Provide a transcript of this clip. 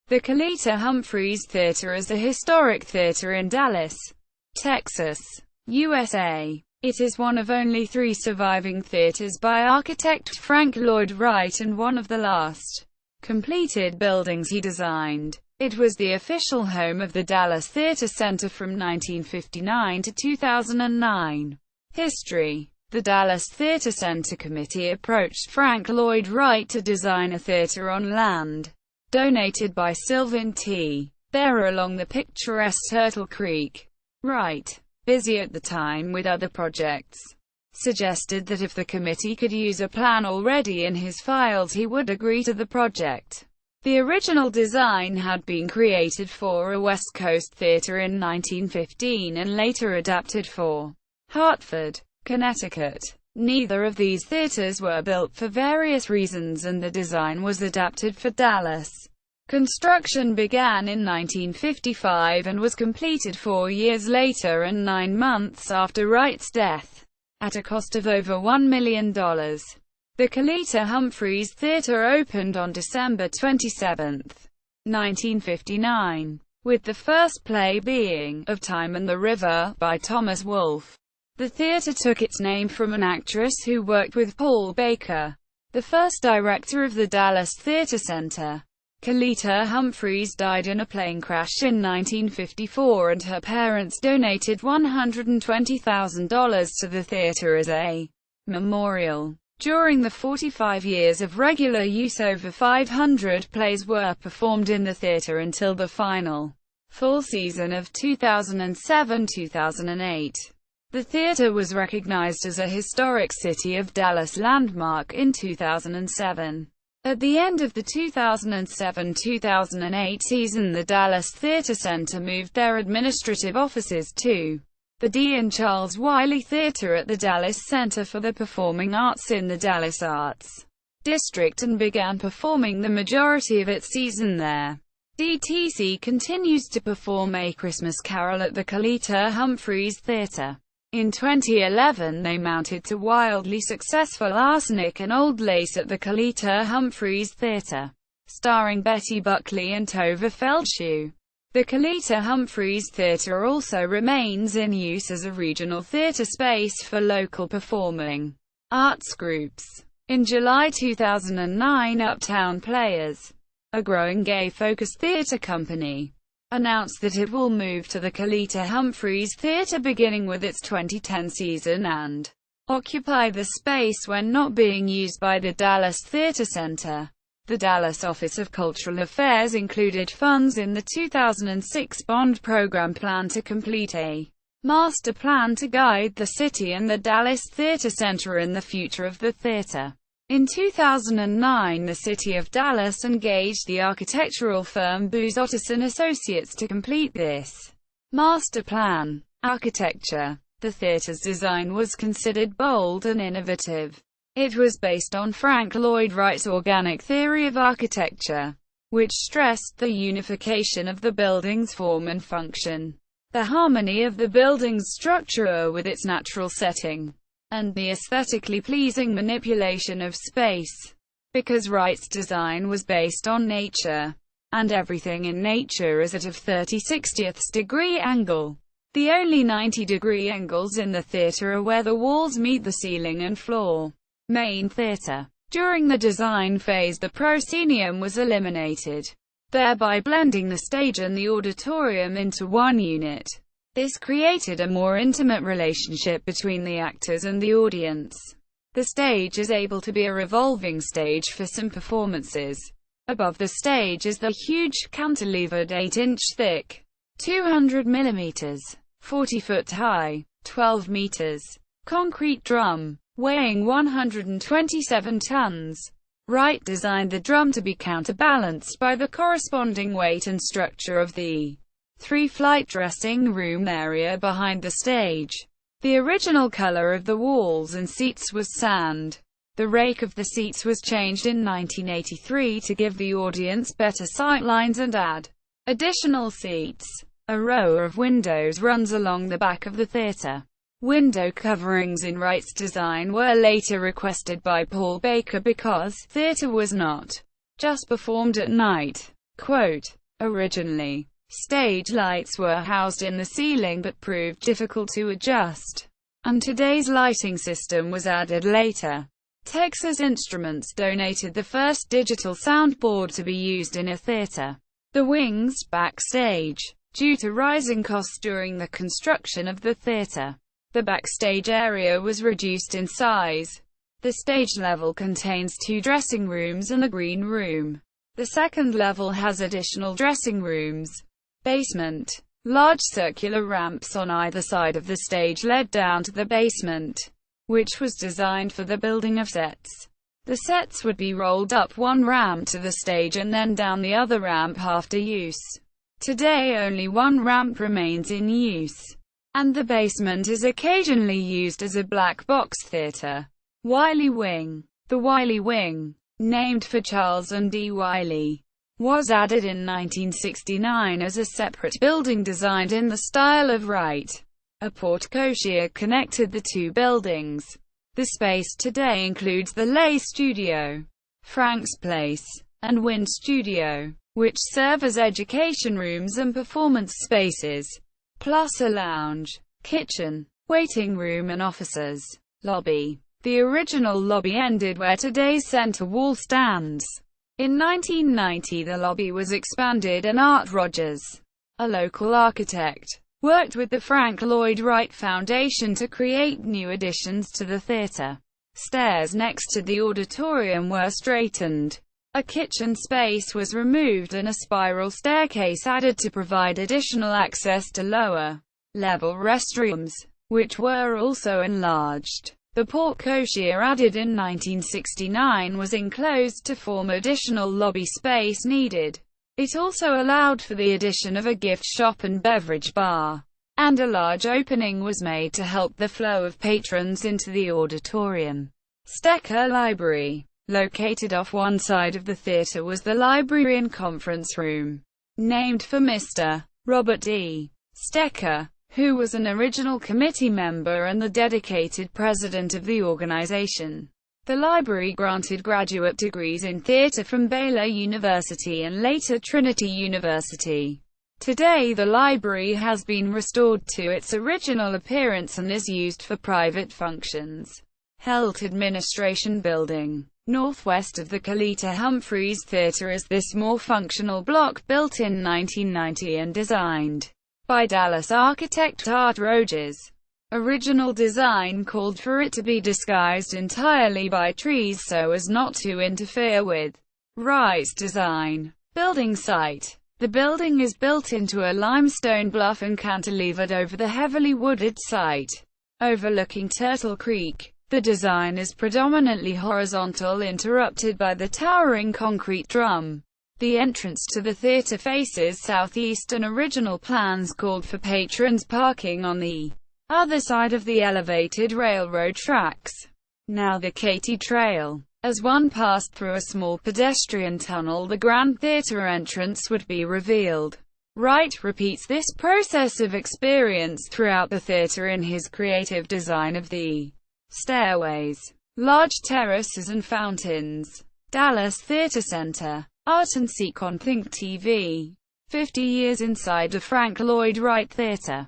The Kalita Humphreys Theater is a historic theater in Dallas, Texas, USA. It is one of only 3 surviving theaters by architect Frank Lloyd Wright and one of the last completed buildings he designed. It was the official home of the Dallas Theater Center from 1959 to 2009. History. The Dallas Theater Center Committee approached Frank Lloyd Wright to design a theater on land donated by Sylvan T. Bear along the picturesque Turtle Creek. Wright, busy at the time with other projects, suggested that if the committee could use a plan already in his files he would agree to the project. The original design had been created for a West Coast theater in 1915 and later adapted for Hartford, Connecticut. Neither of these theaters were built for various reasons and the design was adapted for Dallas. Construction began in 1955 and was completed 4 years later and 9 months after Wright's death, at a cost of over $1 million. The Kalita Humphreys Theater opened on December 27, 1959, with the first play being Of Time and the River, by Thomas Wolfe. The theater took its name from an actress who worked with Paul Baker, the first director of the Dallas Theater Center. Kalita Humphreys died in a plane crash in 1954 and her parents donated $120,000 to the theater as a memorial. During the 45 years of regular use, over 500 plays were performed in the theater until the final full season of 2007-2008. The theater was recognized as a Historic City of Dallas landmark in 2007. At the end of the 2007-2008 season, the Dallas Theater Center moved their administrative offices to the D. and Charles Wiley Theater at the Dallas Center for the Performing Arts in the Dallas Arts District and began performing the majority of its season there. DTC continues to perform A Christmas Carol at the Kalita Humphreys Theater. In 2011 they mounted to wildly successful Arsenic and Old Lace at the Kalita Humphreys Theater, starring Betty Buckley and Tova Feldshuh. The Kalita Humphreys Theater also remains in use as a regional theater space for local performing arts groups. In July 2009, Uptown Players, a growing gay-focused theater company, announced that it will move to the Kalita Humphreys Theater beginning with its 2010 season and occupy the space when not being used by the Dallas Theater Center. The Dallas Office of Cultural Affairs included funds in the 2006 bond program plan to complete a master plan to guide the city and the Dallas Theater Center in the future of the theater. In 2009, the City of Dallas engaged the architectural firm Booz Otterson Associates to complete this master plan. Architecture. The theater's design was considered bold and innovative. It was based on Frank Lloyd Wright's organic theory of architecture, which stressed the unification of the building's form and function, the harmony of the building's structure with its natural setting, and the aesthetically pleasing manipulation of space. Because Wright's design was based on nature, and everything in nature is at a 30/60th degree angle. The only 90-degree angles in the theater are where the walls meet the ceiling and floor. Main theater. During the design phase, the proscenium was eliminated, thereby blending the stage and the auditorium into one unit. This created a more intimate relationship between the actors and the audience. The stage is able to be a revolving stage for some performances. Above the stage is the huge cantilevered 8-inch thick, 200 mm, 40-foot high, 12 meters, concrete drum, weighing 127 tons. Wright designed the drum to be counterbalanced by the corresponding weight and structure of the 3-flight dressing room area behind the stage. The original color of the walls and seats was sand. The rake of the seats was changed in 1983 to give the audience better sightlines and add additional seats. A row of windows runs along the back of the theater. Window coverings in Wright's design were later requested by Paul Baker because theater was not just performed at night. Quote, originally, stage lights were housed in the ceiling but proved difficult to adjust, and today's lighting system was added later. Texas Instruments donated the first digital soundboard to be used in a theater, the Wings Backstage. Due to rising costs during the construction of the theater, the backstage area was reduced in size. The stage level contains 2 dressing rooms and a green room. The second level has additional dressing rooms. Basement. Large circular ramps on either side of the stage led down to the basement, which was designed for the building of sets. The sets would be rolled up one ramp to the stage and then down the other ramp after use. Today only one ramp remains in use, and the basement is occasionally used as a black box theater. Wiley Wing. The Wiley Wing, named for Charles and D. Wiley, was added in 1969 as a separate building designed in the style of Wright. A porte-cochere connected the 2 buildings. The space today includes the Lay Studio, Frank's Place, and Wind Studio, which serve as education rooms and performance spaces, plus a lounge, kitchen, waiting room and offices. Lobby. The original lobby ended where today's center wall stands. In 1990 the lobby was expanded and Art Rogers, a local architect, worked with the Frank Lloyd Wright Foundation to create new additions to the theater. Stairs next to the auditorium were straightened. A kitchen space was removed and a spiral staircase added to provide additional access to lower-level restrooms, which were also enlarged. The porte-cochere added in 1969 was enclosed to form additional lobby space needed. It also allowed for the addition of a gift shop and beverage bar, and a large opening was made to help the flow of patrons into the auditorium. Stecker Library. Located off one side of the theater was the library and conference room, named for Mr. Robert D. Stecker, who was an original committee member and the dedicated president of the organization. The library granted graduate degrees in theater from Baylor University and later Trinity University. Today the library has been restored to its original appearance and is used for private functions. Helt Administration Building. Northwest of the Kalita Humphreys Theater is this more functional block built in 1990 and designed by Dallas architect Art Rogers. Original design called for it to be disguised entirely by trees so as not to interfere with Wright's design. Building site. The building is built into a limestone bluff and cantilevered over the heavily wooded site, overlooking Turtle Creek. The design is predominantly horizontal, interrupted by the towering concrete drum. The entrance to the theater faces southeast and original plans called for patrons parking on the other side of the elevated railroad tracks, now the Katy Trail. As one passed through a small pedestrian tunnel, the Grand Theater entrance would be revealed. Wright repeats this process of experience throughout the theater in his creative design of the stairways, large terraces and fountains. Dallas Theater Center. Art and Sequon Think TV. 50 years inside the Frank Lloyd Wright Theater.